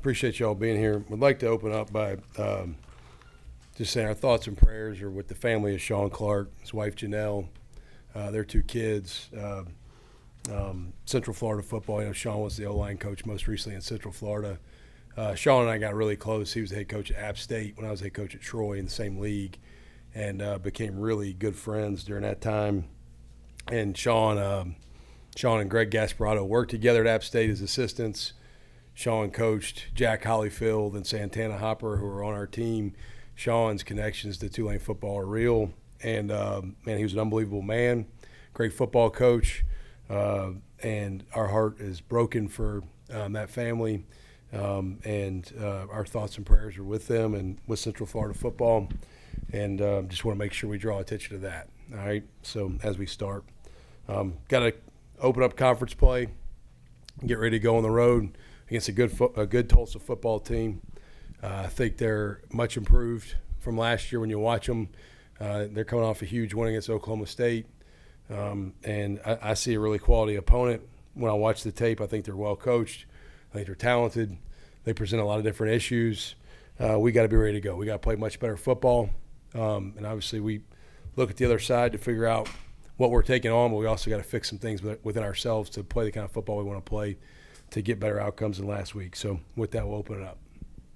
Appreciate y'all being here. Would like to open up by just saying our thoughts and prayers are with the family of Shawn Clark, his wife Janelle, their 2 kids. Central Florida football. Shawn was the O-line coach most recently in Central Florida. Shawn and I got really close. He was the head coach at App State when I was head coach at Troy in the same league, and became really good friends during that time. And Shawn and Greg Gasparotto worked together at App State as assistants. Shawn coached Jack Hollyfield and Santana Hopper, who were on our team. Shawn's connections to Tulane football are real, and man, he was an unbelievable man, great football coach. And our heart is broken for that family, and our thoughts and prayers are with them and with Central Florida football, and just want to make sure we draw attention to that. All right, so as we start, got to open up conference play, get ready to go on the road against a good Tulsa football team. I think they're much improved from last year when you watch them. They're coming off a huge win against Oklahoma State. And I see a really quality opponent. When I watch the tape, I think they're well coached. I think they're talented. They present a lot of different issues. We got to be ready to go. We got to play much better football. And obviously we look at the other side to figure out what we're taking on, but we also got to fix some things within ourselves to play the kind of football we want to play to get better outcomes than last week. So with that, we'll open it up.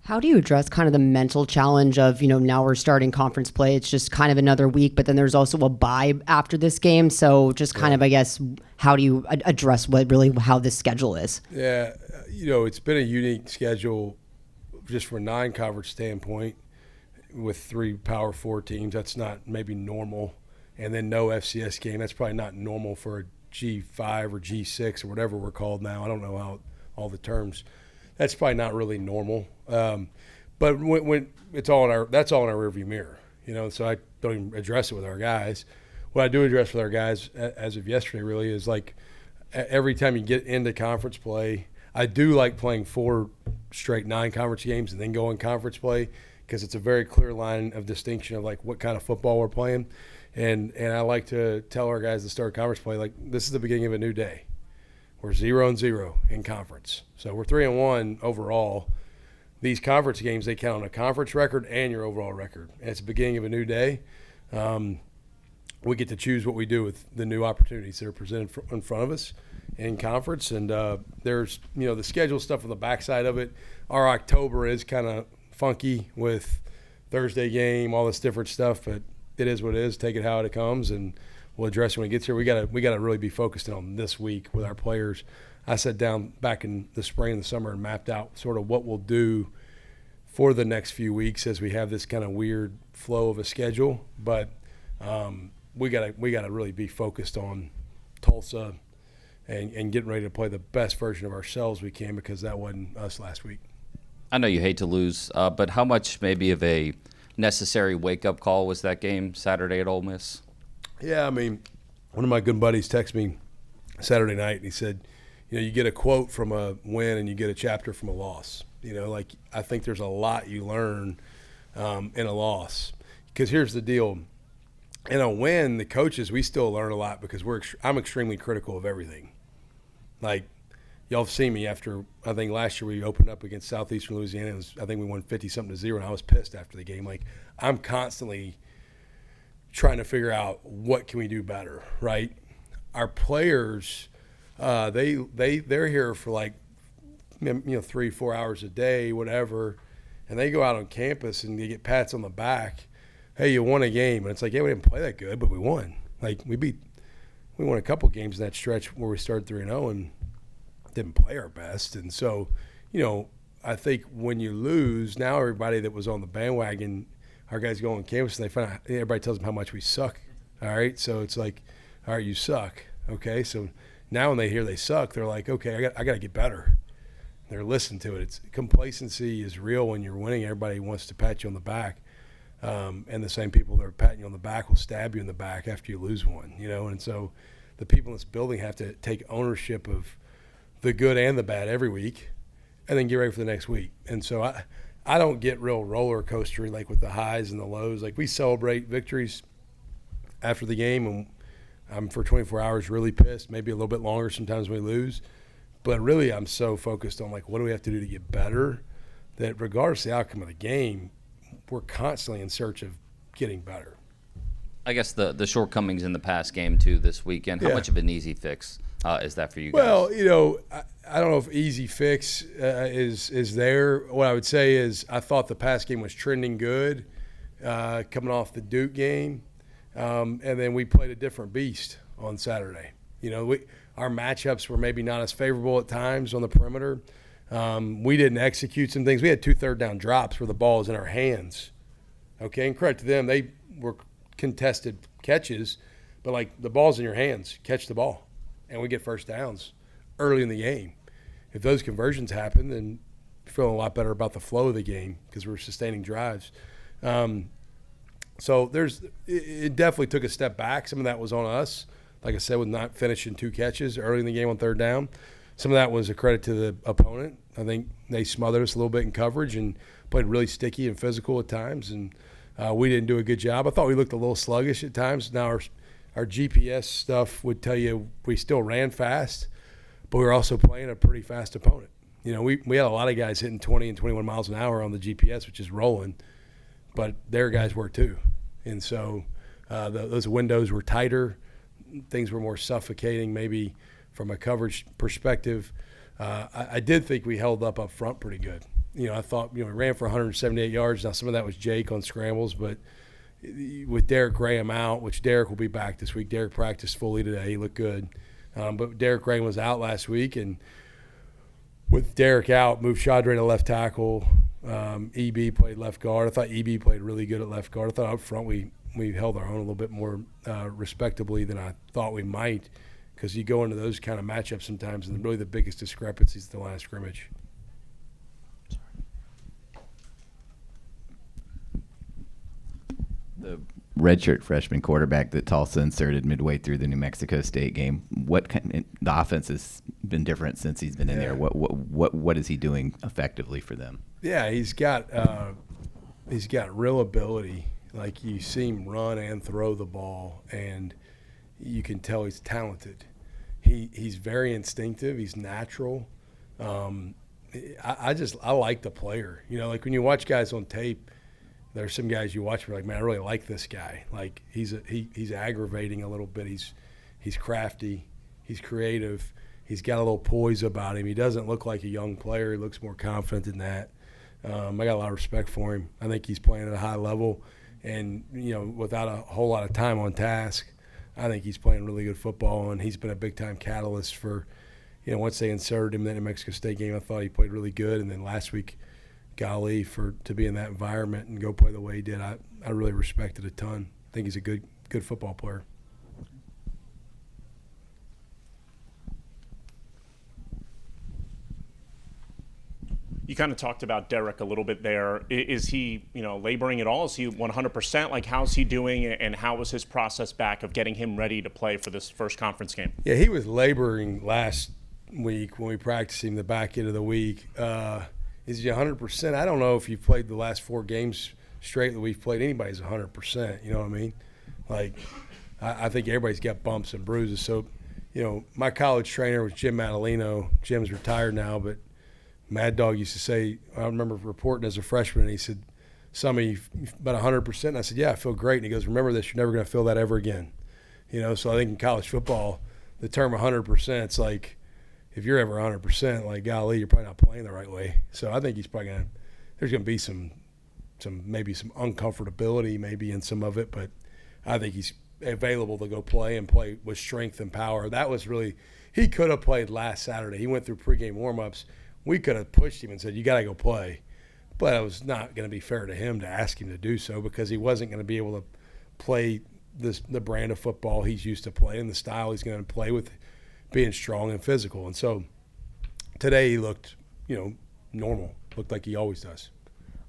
How do you address kind of the mental challenge of, now we're starting conference play, it's just kind of another week, but then there's also a bye after this game. So just kind of, I guess, how do you address how this schedule is? Yeah, it's been a unique schedule just from a non-conference standpoint with 3 Power 4 teams. That's not maybe normal. And then no FCS game. That's probably not normal for a G5 or G6 or whatever we're called now. I don't know how all the terms. That's probably not really normal. But when it's all that's all in our rearview mirror, so I don't even address it with our guys. What I do address with our guys as of yesterday really is like every time you get into conference play, I do like playing 4 straight non-conference games and then go in conference play because it's a very clear line of distinction of like what kind of football we're playing. And I like to tell our guys to start conference play like this is the beginning of a new day. We're 0-0 in conference. So we're 3-1 overall. These conference games, they count on a conference record and your overall record. And it's the beginning of a new day. We get to choose what we do with the new opportunities that are presented in front of us in conference. And there's, the schedule stuff on the backside of it. Our October is kind of funky with Thursday game, all this different stuff, but it is what it is. Take it how it comes, and we'll address it when it gets here. We got to really be focused on this week with our players. I sat down back in the spring and the summer and mapped out sort of what we'll do for the next few weeks as we have this kind of weird flow of a schedule. But we got to really be focused on Tulsa and getting ready to play the best version of ourselves we can because that wasn't us last week. I know you hate to lose, but how much maybe of a necessary wake-up call was that game Saturday at Ole Miss? Yeah, I mean, one of my good buddies texted me Saturday night, and he said, you get a quote from a win and you get a chapter from a loss. I think there's a lot you learn in a loss. Because here's the deal. In a win, the coaches, we still learn a lot because I'm extremely critical of everything. Like, y'all have seen me after, I think last year we opened up against Southeastern Louisiana. I think we won 50-something to 0, and I was pissed after the game. Like, I'm constantly trying to figure out what can we do better, right? Our players, they're here for like 3-4 hours a day, whatever, and they go out on campus and they get pats on the back. Hey, you won a game, and it's like, yeah, we didn't play that good, but we won. Like we won a couple games in that stretch where we started 3-0 and didn't play our best, and so I think when you lose, now everybody that was on the bandwagon. Our guys go on campus and they find out, everybody tells them how much we suck. All right, so it's like, all right, you suck. Okay, so now when they hear they suck, they're like, okay, I got to get better. They're listening to it. Complacency is real when you're winning. Everybody wants to pat you on the back, and the same people that are patting you on the back will stab you in the back after you lose one. And so the people in this building have to take ownership of the good and the bad every week, and then get ready for the next week. And so I don't get real roller coastery like with the highs and the lows. Like we celebrate victories after the game, and I'm for 24 hours really pissed, maybe a little bit longer sometimes when we lose. But really I'm so focused on like what do we have to do to get better that regardless of the outcome of the game, we're constantly in search of getting better. I guess the shortcomings in the past game too this weekend. How much of an easy fix is that for you guys? Well, I don't know if easy fix is there. What I would say is I thought the past game was trending good coming off the Duke game, and then we played a different beast on Saturday. Our matchups were maybe not as favorable at times on the perimeter. We didn't execute some things. We had 2 third-down drops where the ball was in our hands. Okay, and credit to them, they were contested catches, but like the ball's in your hands, catch the ball, and we get first downs early in the game. If those conversions happen, then you're feeling a lot better about the flow of the game because we're sustaining drives. So it definitely took a step back. Some of that was on us, like I said, with not finishing 2 catches early in the game on third down. Some of that was a credit to the opponent. I think they smothered us a little bit in coverage and played really sticky and physical at times, and we didn't do a good job. I thought we looked a little sluggish at times. Now our GPS stuff would tell you we still ran fast, but we were also playing a pretty fast opponent. We had a lot of guys hitting 20 and 21 miles an hour on the GPS, which is rolling, but their guys were too. And so those windows were tighter. Things were more suffocating maybe from a coverage perspective. I did think we held up front pretty good. I thought we ran for 178 yards. Now some of that was Jake on scrambles, but with Derek Graham out, which Derek will be back this week. Derek practiced fully today. He looked good. But Derek Graham was out last week, and with Derek out, moved Shadre to left tackle. EB played left guard. I thought EB played really good at left guard. I thought up front we held our own a little bit more respectably than I thought we might, because you go into those kind of matchups sometimes, and really the biggest discrepancy is the line of scrimmage. The redshirt freshman quarterback that Tulsa inserted midway through the New Mexico State game, the offense has been different since he's been in there. What is he doing effectively for them? Yeah, he's got real ability. Like, you see him run and throw the ball, and you can tell he's talented. He's very instinctive. He's natural. I like the player. Like when you watch guys on tape, there's some guys you watch, you're like, man, I really like this guy. Like he's aggravating a little bit. He's crafty. He's creative. He's got a little poise about him. He doesn't look like a young player. He looks more confident than that. I got a lot of respect for him. I think he's playing at a high level, and without a whole lot of time on task, I think he's playing really good football, and he's been a big-time catalyst for, once they inserted him in that New Mexico State game, I thought he played really good. And then last week, golly, to be in that environment and go play the way he did, I really respect it a ton. I think he's a good football player. You kind of talked about Derek a little bit there. Is he, laboring at all? Is he 100%? Like, how's he doing, and how was his process back of getting him ready to play for this first conference game? Yeah, he was laboring last week when we practiced him the back end of the week. Is he 100%? I don't know if you've played the last 4 games straight that we've played. Anybody's 100%, you know what I mean? Like, I think everybody's got bumps and bruises. So, my college trainer was Jim Madalino. Jim's retired now, but Mad Dog used to say, I remember reporting as a freshman, and he said, "Somebody about 100%." And I said, "Yeah, I feel great." And he goes, "Remember this, you're never going to feel that ever again." So I think in college football, the term 100%, it's like, if you're ever 100%, like, golly, you're probably not playing the right way. So I think he's probably there's going to be some maybe some uncomfortability maybe in some of it, but I think he's available to go play and play with strength and power. That was really, he could have played last Saturday. He went through pregame warmups. We could have pushed him and said, you got to go play. But it was not going to be fair to him to ask him to do so, because he wasn't going to be able to play the brand of football he's used to playing, the style he's going to play with, being strong and physical. And so today he looked, normal, looked like he always does.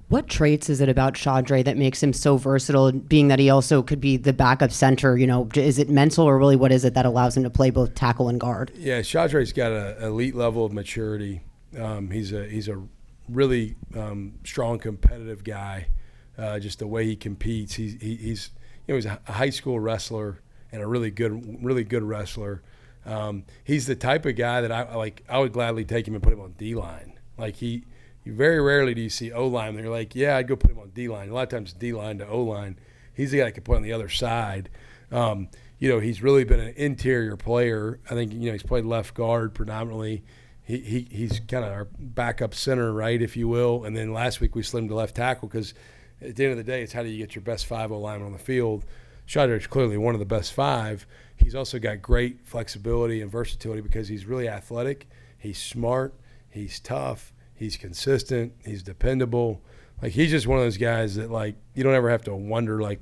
What traits is it about Shadre that makes him so versatile, being that he also could be the backup center? Is it mental, or really what is it that allows him to play both tackle and guard? Yeah, Shadre's got an elite level of maturity. He's a really strong competitive guy. Just the way he competes, he's a high school wrestler and a really good wrestler. He's the type of guy that I would gladly take him and put him on D-line. Like, he very rarely do you see O-line. They're like, yeah, I'd go put him on D-line. A lot of times D-line to O-line. He's the guy that can play on the other side. He's really been an interior player. I think, he's played left guard predominantly. He's kind of our backup center, right, if you will. And then last week we slid him to left tackle because at the end of the day, it's how do you get your best 5 O-linemen on the field. Shadre is clearly one of the best 5. He's also got great flexibility and versatility because he's really athletic. He's smart. He's tough. He's consistent. He's dependable. Like, he's just one of those guys that, like, you don't ever have to wonder, like,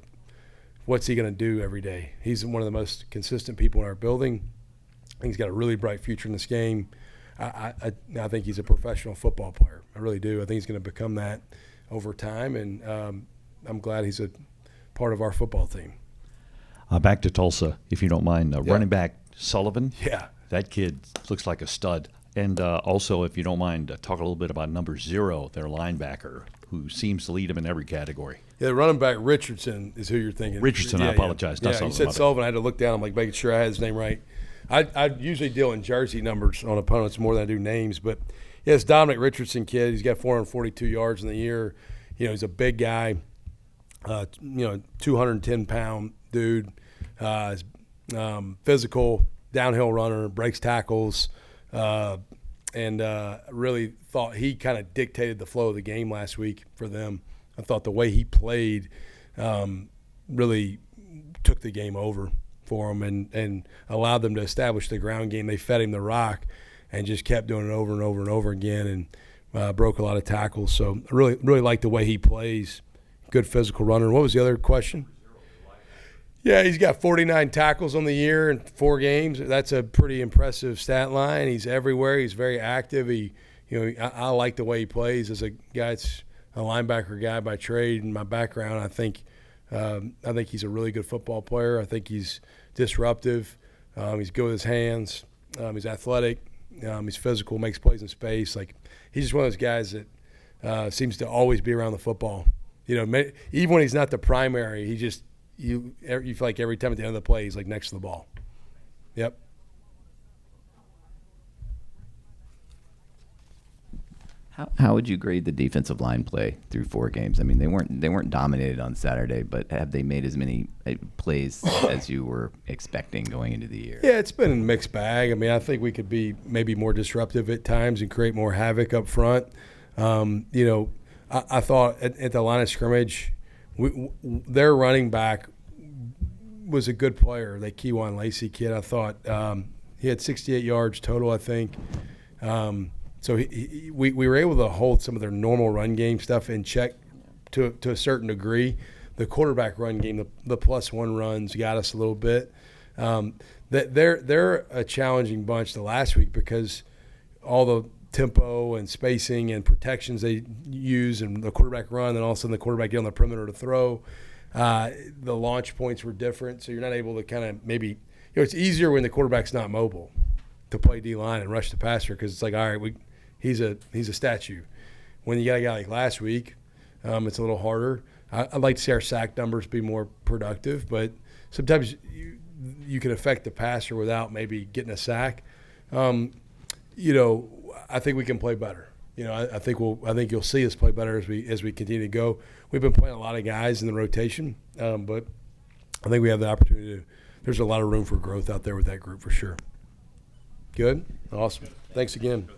what's he going to do every day. He's one of the most consistent people in our building. I think he's got a really bright future in this game. I think he's a professional football player. I really do. I think he's going to become that over time, and I'm glad he's a part of our football team. Back to Tulsa, if you don't mind. Running back Sullivan. Yeah. That kid looks like a stud. And also, if you don't mind, talk a little bit about number 0, their linebacker, who seems to lead them in every category. Yeah, the running back Richardson is who you're thinking. Richardson, I apologize. Yeah, Not you Sullivan. said Sullivan. I had to look down. I'm like making sure I had his name right. I usually deal in jersey numbers on opponents more than I do names. But, yeah, it's Dominic Richardson kid. He's got 442 yards in the year. He's a big guy, 210-pound dude. Physical, downhill runner, breaks tackles, and really thought he kind of dictated the flow of the game last week for them. I thought the way he played really took the game over for them and allowed them to establish the ground game. They fed him the rock and just kept doing it over and over and over again and broke a lot of tackles. So I really like the way he plays. Good physical runner. What was the other question? Yeah, he's got 49 tackles on the year in 4 games. That's a pretty impressive stat line. He's everywhere. He's very active. I like the way he plays as a guy that's a linebacker guy by trade and my background. I think he's a really good football player. I think he's disruptive. He's good with his hands. He's athletic. He's physical, makes plays in space. Like, he's just one of those guys that seems to always be around the football. Even when he's not the primary, he just you feel like every time at the end of the play he's like next to the ball. Yep. How would you grade the defensive line play through 4 games? I mean, they weren't dominated on Saturday, but have they made as many plays as you were expecting going into the year? Yeah, it's been a mixed bag. I mean, I think we could be maybe more disruptive at times and create more havoc up front. I thought at the line of scrimmage, their running back was a good player. The Kewan Lacey kid, I thought he had 68 yards total, I think. So we were able to hold some of their normal run game stuff in check to a certain degree. The quarterback run game, the +1 runs got us a little bit. They're a challenging bunch the last week because all the tempo and spacing and protections they use and the quarterback run, and all of a sudden the quarterback get on the perimeter to throw. The launch points were different, so you're not able to kind of maybe it's easier when the quarterback's not mobile to play D-line and rush the passer because it's like, all right, he's a statue. When you got a guy like last week, it's a little harder. I'd like to see our sack numbers be more productive, but sometimes you can affect the passer without maybe getting a sack. I think we can play better. I think you'll see us play better as we continue to go. We've been playing a lot of guys in the rotation, but I think we have the opportunity to. There's a lot of room for growth out there with that group for sure. Good, awesome. Thanks again.